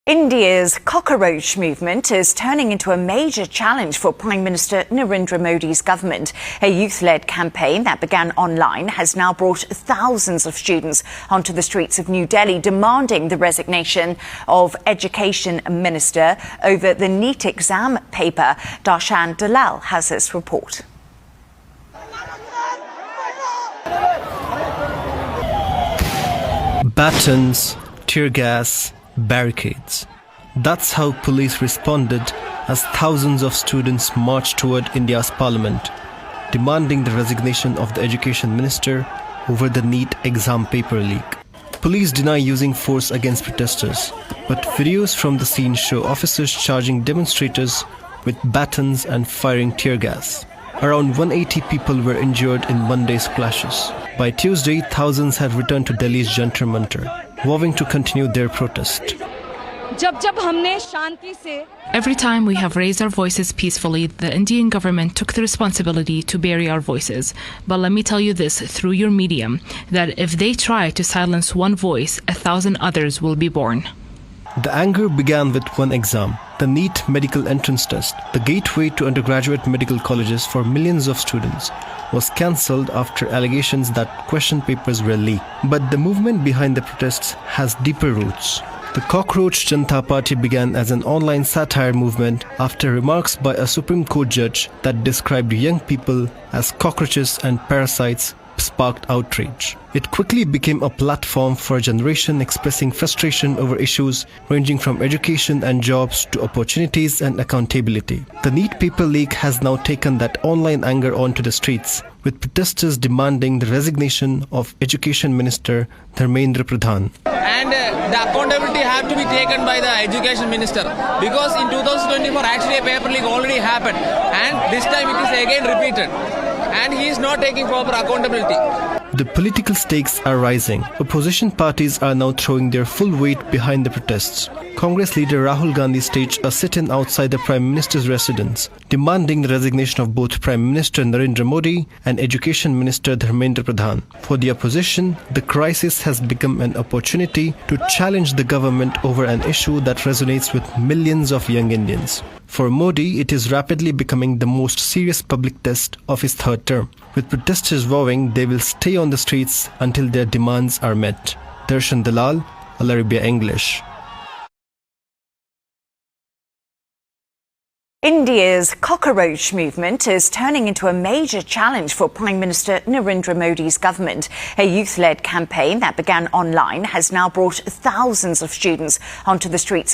India's cockroach movement is turning into a major challenge for Prime Minister Narendra Modi's government. A youth-led campaign that began online has now brought thousands of students onto the streets of New Delhi demanding the resignation of Education Minister over the NEET exam paper. Darshan Dalal has this report. Batons, tear gas, barricades. That's how police responded as thousands of students marched toward India's parliament, demanding the resignation of the education minister over the NEET exam paper leak. Police deny using force against protesters, but videos from the scene show officers charging demonstrators with batons and firing tear gas. Around 180 people were injured in Monday's clashes. By Tuesday, thousands had returned to Delhi's Jantar Mantar, vowing to continue their protest. Every time we have raised our voices peacefully, the Indian government took the responsibility to bury our voices. But let me tell you this through your medium, that if they try to silence one voice, 1,000 others will be born. The anger began with one exam, the NEET medical entrance test, the gateway to undergraduate medical colleges for millions of students, was cancelled after allegations that question papers were leaked. But the movement behind the protests has deeper roots. The Cockroach Janata Party began as an online satire movement after remarks by a Supreme Court judge that described young people as cockroaches and parasites sparked outrage. It quickly became a platform for a generation expressing frustration over issues ranging from education and jobs to opportunities and accountability. The NEET paper leak has now taken that online anger onto the streets, with protesters demanding the resignation of Education Minister Dharmendra Pradhan. And the accountability have to be taken by the Education Minister, because in 2024 actually a paper leak already happened, and this time it is again repeated, and he is not taking proper accountability. The political stakes are rising. Opposition parties are now throwing their full weight behind the protests. Congress leader Rahul Gandhi staged a sit-in outside the Prime Minister's residence, demanding the resignation of both Prime Minister Narendra Modi and Education Minister Dharmendra Pradhan. For the opposition, the crisis has become an opportunity to challenge the government over an issue that resonates with millions of young Indians. For Modi, it is rapidly becoming the most serious public test of his third term, with protesters vowing they will stay on the streets until their demands are met. Darshan Dalal, Al Arabiya English. India's cockroach movement is turning into a major challenge for Prime Minister Narendra Modi's government. A youth-led campaign that began online has now brought thousands of students onto the streets